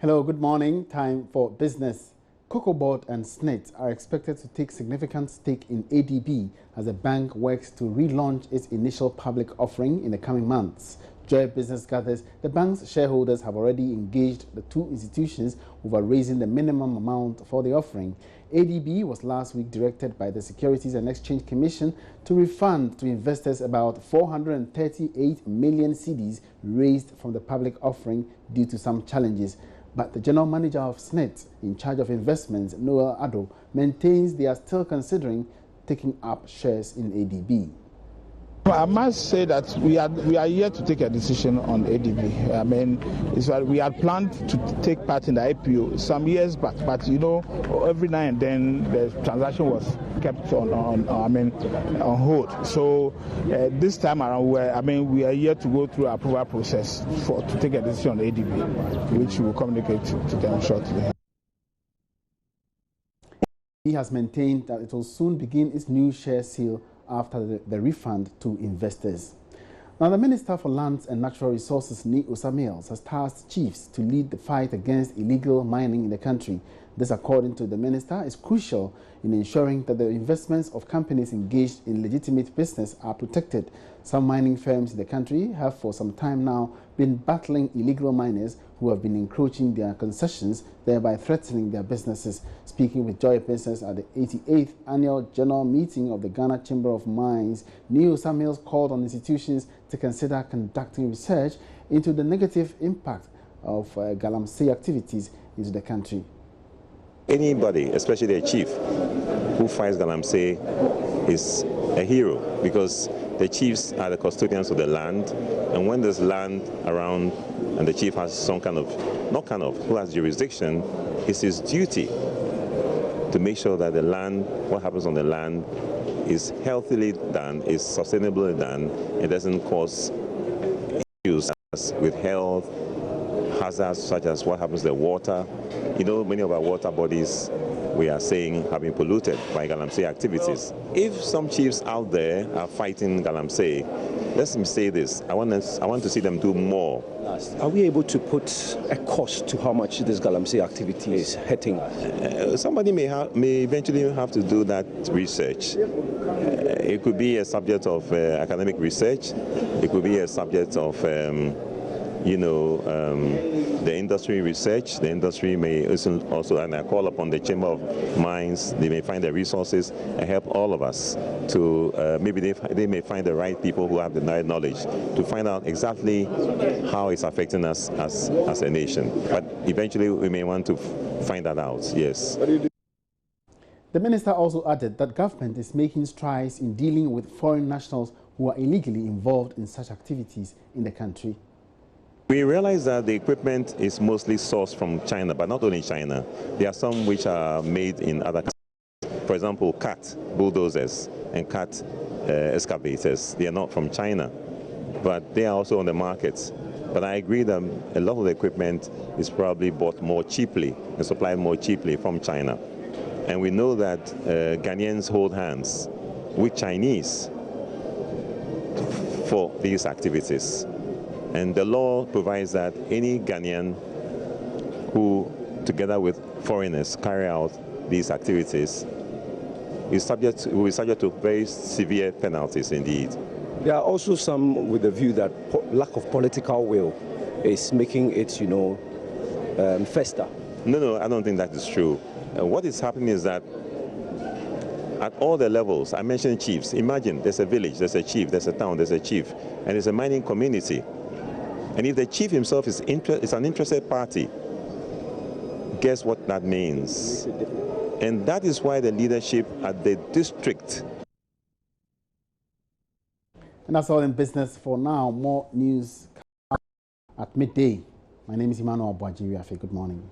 Hello, good morning. Time for business. Cocoa Board and SNIT are expected to take significant stake in ADB as the bank works to relaunch its initial public offering in the coming months. Joy Business gathers the bank's shareholders have already engaged the two institutions over raising the minimum amount for the offering. ADB was last week directed by the Securities and Exchange Commission to refund to investors about 438 million cedis raised from the public offering due to some challenges. But the general manager of SNIT, in charge of investments, Noel Addo, maintains they are still considering taking up shares in ADB. I must say that we are yet to take a decision on ADB. I mean, we had planned to take part in the IPO some years back, but you know, every now and then the transaction was kept on hold. So this time around, we are yet to go through an approval process to take a decision on ADB, which we will communicate to them shortly. He has maintained that it will soon begin its new share sale after the refund to investors. Now, the Minister for Lands and Natural Resources, Nii Samuels, has tasked chiefs to lead the fight against illegal mining in the country. This, according to the minister, is crucial in ensuring that the investments of companies engaged in legitimate business are protected. Some mining firms in the country have for some time now been battling illegal miners who have been encroaching their concessions, thereby threatening their businesses. Speaking with Joy Business at the 88th Annual General Meeting of the Ghana Chamber of Mines, Nii Samuels called on institutions to consider conducting research into the negative impact of Galamsey activities into the country. Anybody, especially a chief, who fights Galamsey is a hero, because the chiefs are the custodians of the land, and when there's land around and the chief has who has jurisdiction, it's his duty to make sure that the land, what happens on the land, is healthily done, is sustainably done, it doesn't cause issues with health, hazards such as what happens to the water. You know, many of our water bodies, we are saying, have been polluted by Galamsey activities. If some chiefs out there are fighting Galamsey, let me say this, I want to see them do more. Are we able to put a cost to how much this Galamsey activity is hurting us? Somebody may eventually have to do that research. It could be a subject of academic research. It could be a subject of the industry research. The industry may also, and I call upon the Chamber of Mines, they may find the resources and help all of us to, maybe they may find the right people who have the right knowledge to find out exactly how it's affecting us as a nation. But eventually we may want to find that out, yes. The minister also added that government is making strides in dealing with foreign nationals who are illegally involved in such activities in the country. We realize that the equipment is mostly sourced from China, but not only China. There are some which are made in other countries. For example, CAT bulldozers and CAT excavators. They are not from China, but they are also on the market. But I agree that a lot of the equipment is probably bought more cheaply and supplied more cheaply from China. And we know that Ghanaians hold hands with Chinese for these activities. And the law provides that any Ghanaian who, together with foreigners, carry out these activities will be subject to very severe penalties indeed. There are also some with the view that lack of political will is making it, fester. No, I don't think that is true. What is happening is that at all the levels, I mentioned chiefs. Imagine there's a village, there's a chief, there's a town, there's a chief, and there's a mining community. And if the chief himself is an interested party, guess what that means? And that is why the leadership at the district. And that's all in business for now. More news at midday. My name is Emmanuel Boajiri. Good morning.